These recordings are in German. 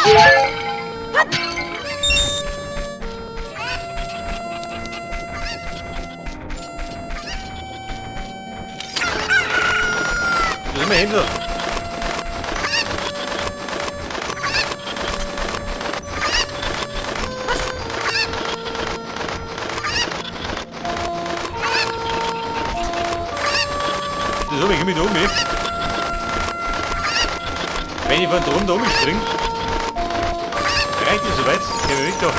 Du sind wir hinter. So, ich geh mit um. Wenn ich von drunter umspringe, reicht es soweit. Geh mir weg da.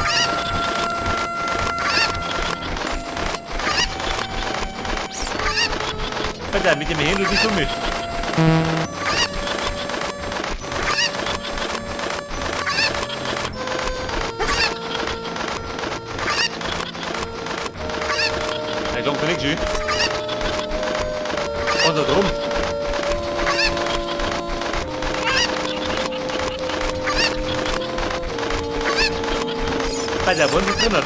Alter, mit dem Händel bist du mit. Ich glaube da nichts schön. Und da drum. Bei der Wunde drin hat.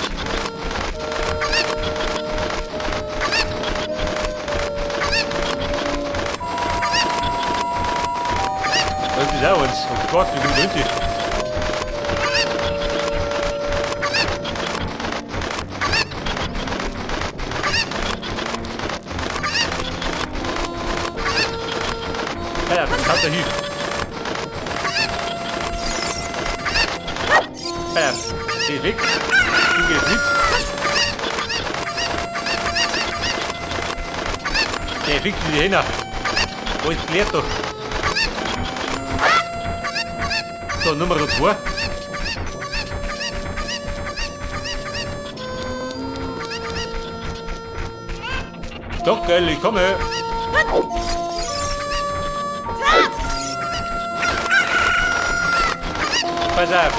Was ist das uns? Oh Gott, wie viel Leute. Ja, das haut er hin. Ja, geh weg. Du gehst mit. Geh weg, die Hähner. Wo ist klärt doch? So, Nummer 2. Doch, geil, ich komme. Pass auf.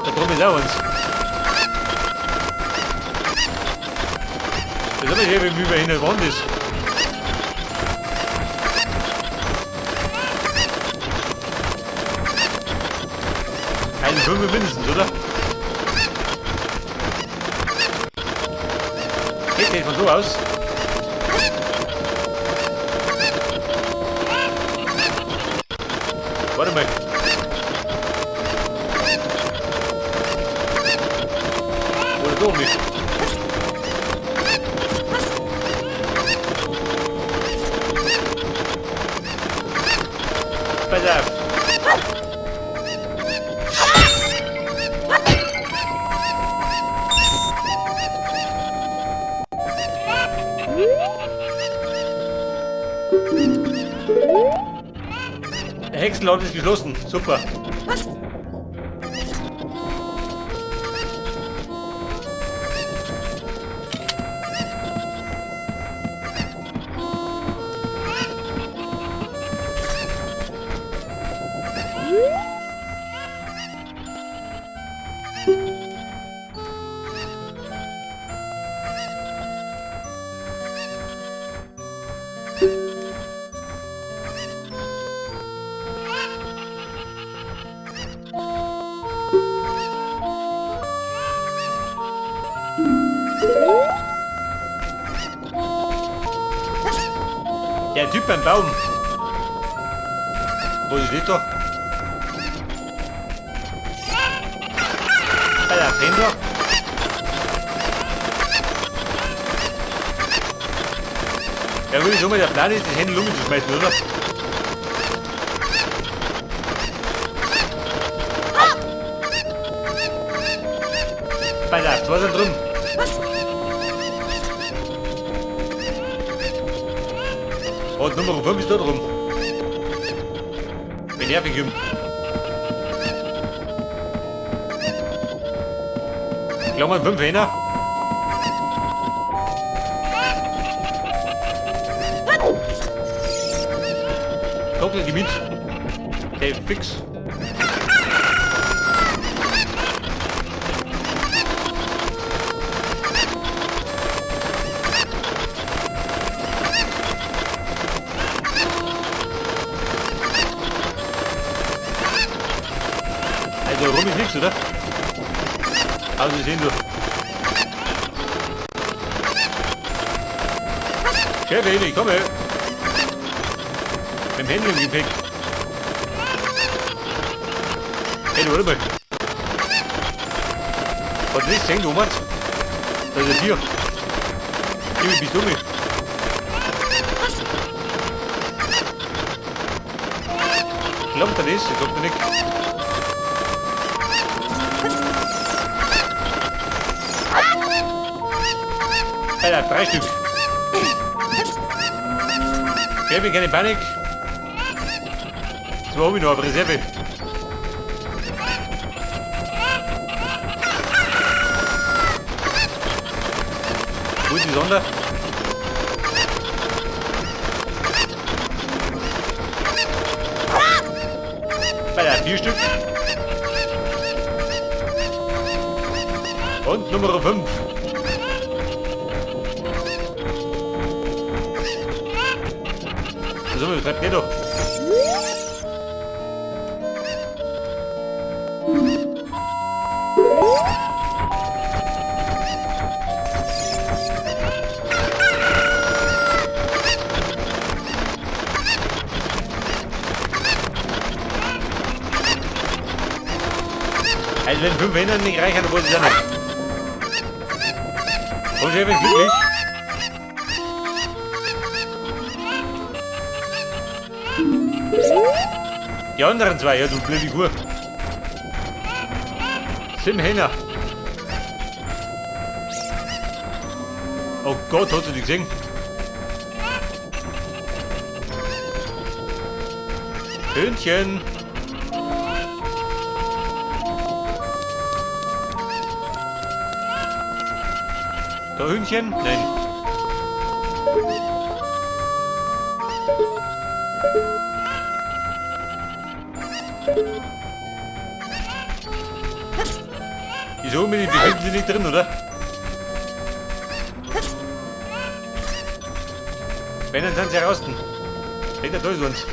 Da drum ist auch uns. Das ist aber hier, wie wir in der Wand ist. Eine 5 mindestens, oder? Geht nicht von so aus. Warte mal. Oder so mit. Pass auf. Der Hexenlaut ist geschlossen. Super. Der Typ beim Baum. Wo steht er? Bei der Fender. Ja, würde ich schon mal der Plan ist, das Handy umzuschmeißen, oder? Bei der 2 sind drin. Und Nummer 5 ist da drum. Wie nervig ihm. Klammern 5 Hähner. Gockel die mit. Okay, fix. Also rum ist nichts, oder? Also sehen du. Chef, ich komme. Mit dem Handy im Gepäck. Hey, du, warte mal. Hat du nicht gesehen, du Mann? Da ist ein Tier. Wie bist du mit? Glaubt er das? Ich glaub nicht. Alter, 3 Stück. Kevin, keine Panik. Jetzt habe ich noch auf Reserve. Wo ist die Sonder? Alter, 4 Stück. Und Nummer 5. So, das bleibt nicht doch. Also wenn 5 Händler nicht reichen, dann wollen sie es ja nicht. Und Chef ist glücklich. Die anderen 2, ja du blöde Kuh. 7 Hähner. Oh Gott, hast du die gesehen? Hühnchen. Da Hühnchen? Nein. Wieso? Die befinden sich nicht drin, oder? Wenn, dann sind sie raus. Hinter da ist uns.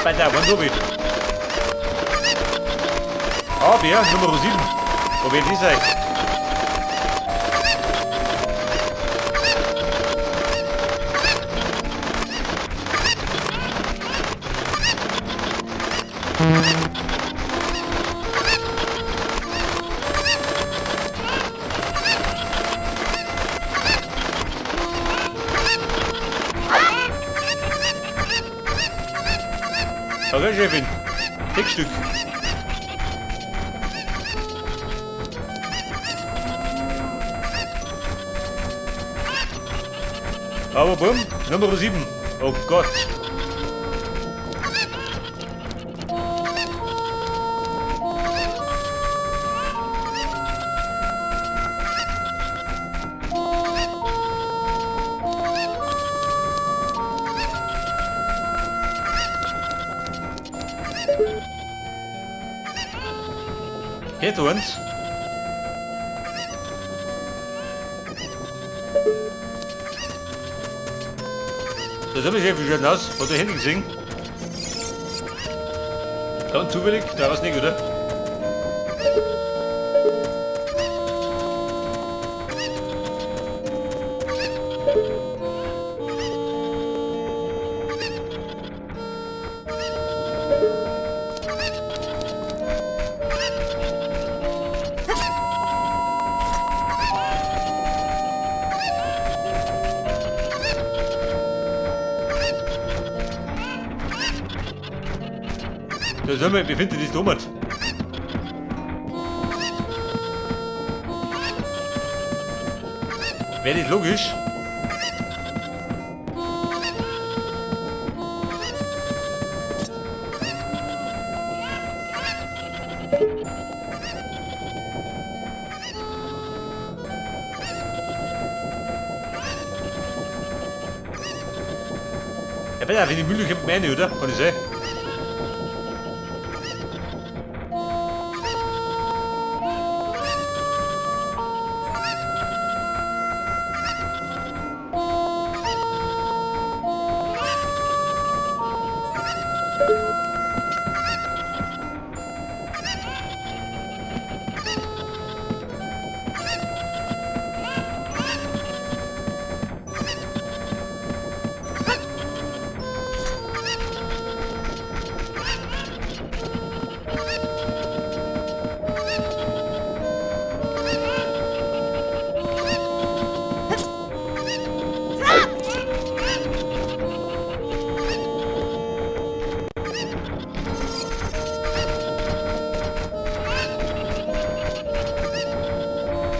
Alter, wann so wie? Ah, Bär, Nummer 7. Wo wird die sein? Okay, Chefin. 6 Stück. Aber bumm, Nummer 7. Oh Gott. Geht uns. Das habe ich ja schon aus. Hat der Handy gesehen? Ganz zufällig, da war es nicht, oder? Da sind wir, wie findet ihr das damals? Wäre nicht logisch? Ja, bitte, wenn die Mühle kommt, meine, oder? Kann ich sehen?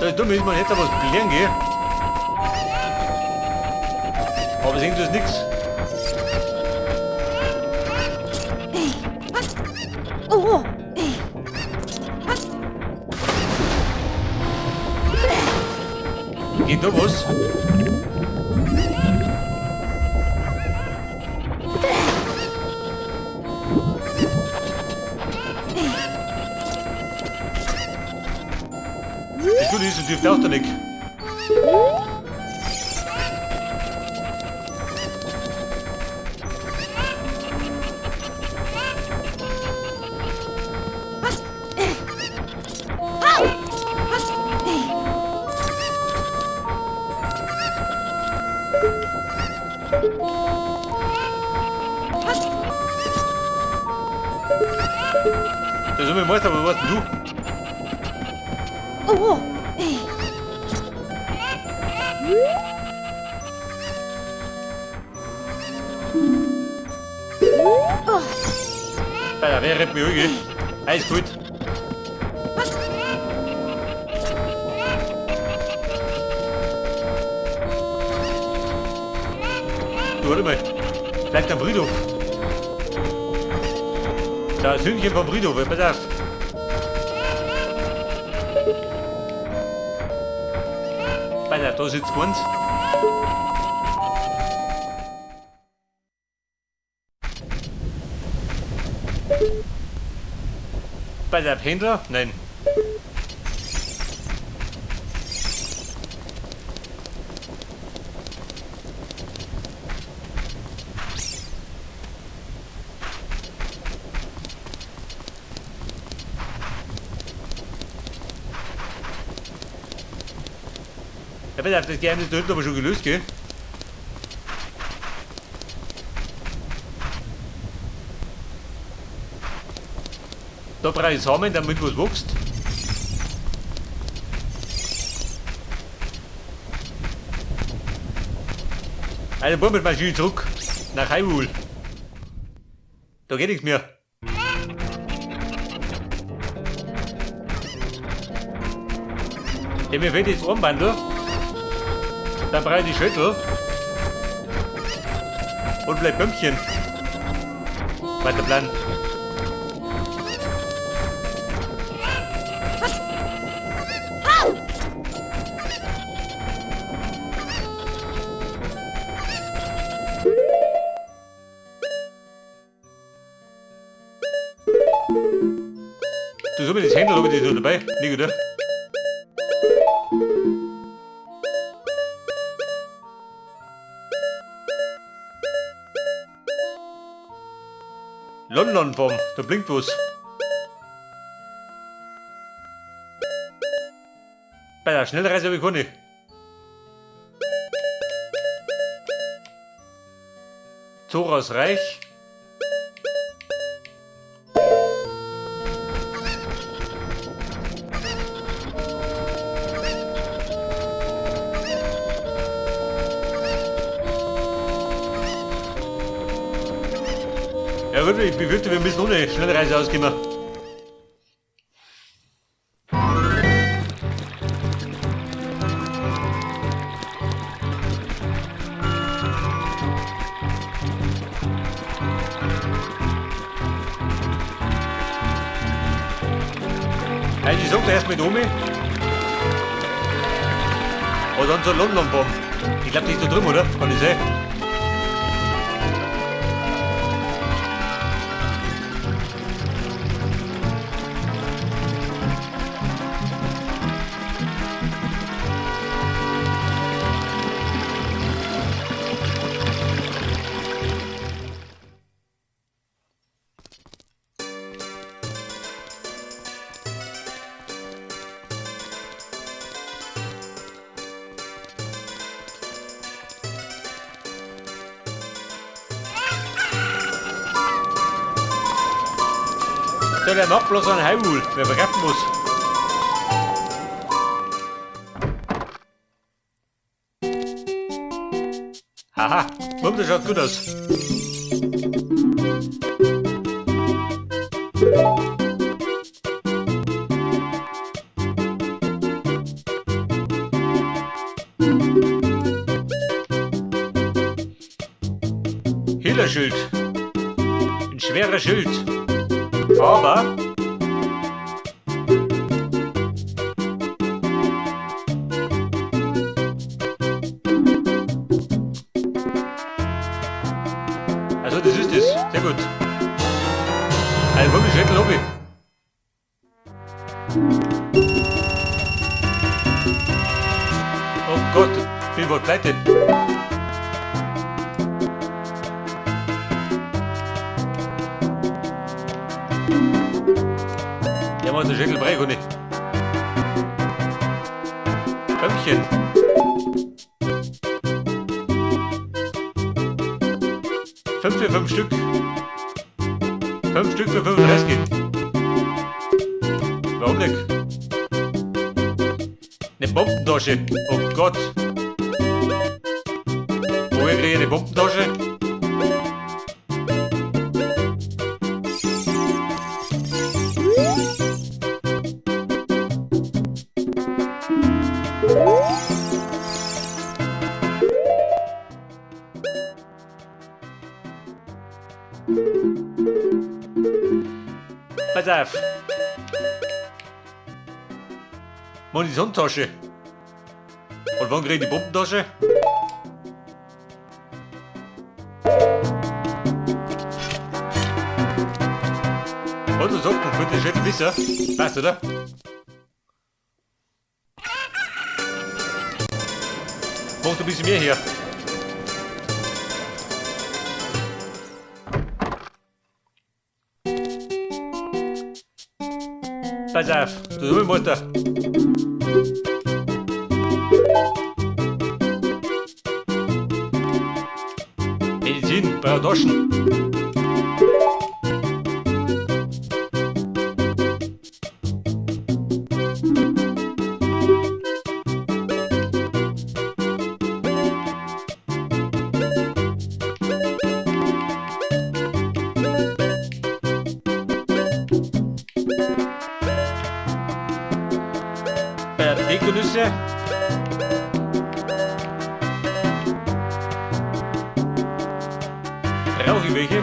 Das Dumme ist, man hätte was lernen gehen. Aber es ist nichts. Oh. Geht da was? Das Gute ist, es dürfte auch da nicht. Das ist mein Meister, aber was denn du? Oh. Wer rennt mir irgendwie? Alles gut. Du, warte mal. Vielleicht am Friedhof. Da ist Hühnchen vom Friedhof, pass auf. Pass auf, da sitzt ganz. Pass auf, Händler? Nein. Ja, pass auf, das Geheimnis da hinten aber schon gelöst, gell? Da brauche ich Samen, damit was wächst. Also fahr mit Maschine zurück nach Hyrule. Da geht nichts mehr. Ja, mir fehlt jetzt Armbandel. Dann brauche ich die Schüttel. Und vielleicht Bömmchen. Was der Plan? Du sollst mir das Händler, ob ich das dabei? Nicht, oder? London-Form, da blinkt was. Bei der Schnellreise habe ich keine. Zoras Reich. Ja gut, ich befürchte, wir müssen ohne Schnellreise ausgehen. Also ich sag da erst mit Omi. Und dann zur London-Bomb. Ich glaube, die ist da drüben, oder? Kann ich sehen. So, der macht bloß einen Hyrule, wer verkaufen muss. Haha, Mumm, das schaut gut aus. Killerschild. Ein schwerer Schild. Aber... Also das ist es. Sehr gut. Also komm, ich Schädel hab ich. Oh Gott, ich bin wohl pleite. Ja, man, der Schädel breit gar nicht. Bömmchen. Fünf für 5 Stück. 5 Stück für 35. Warum nicht? Eine Bombentasche. Oh Gott. Woher kriege ich eine Bombentasche? Pass auf. Munitionstasche. Und wann kriege ich die Bombentasche? Und du sagst, man könnte Schädel wissen. Passt, oder? Mach ein bisschen mehr hier. Pass auf, du Müllmutter. Medizin, bei der Taschen. Dekonüsse. Brauche ich welche?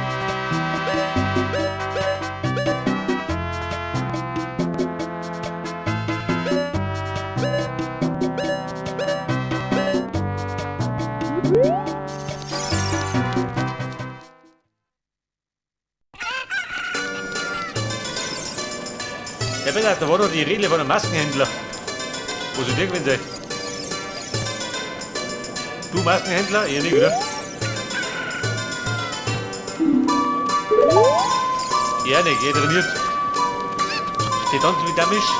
Ja, bitte, da war doch die Rede von einem Maskenhändler. Wo soll der gewesen sein? Du Maskenhändler? Eher nicht, oder? Ja, nicht, er trainiert. Sie tanzen wie der Misch.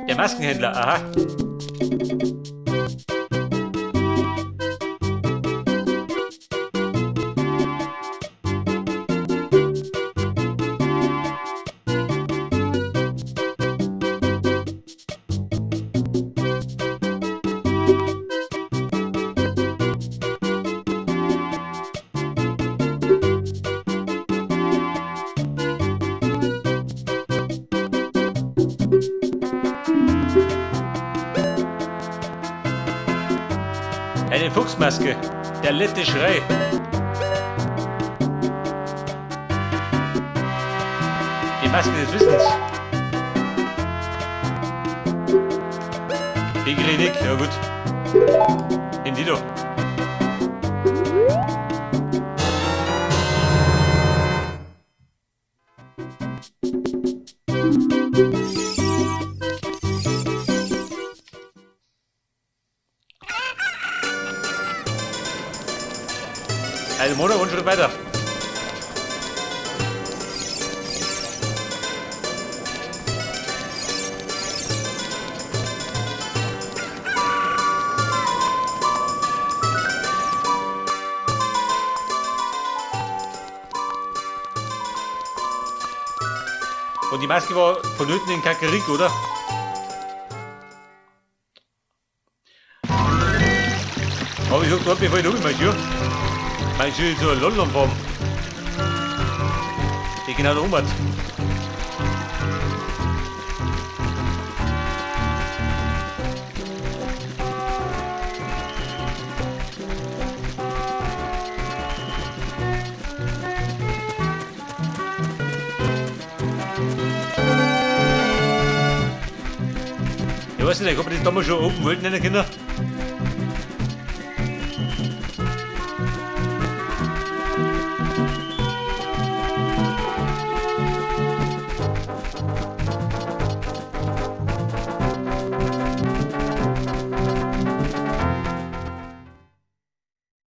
Der Maskenhändler, aha. Eine Fuchsmaske, der letzte Schrei. Die Maske des Wissens. Die Klinik, ja gut. Nimm die doch. Einen Monat und Schritt weiter. Und die Maske war vonnöten in Kakerik, oder? Aber ich sag, dort bevor ich da mein Schuh. Mein Schuh ist so ein London-Form. Die genau da rum hat. weiß nicht, ob man das damals schon Open World nennen können.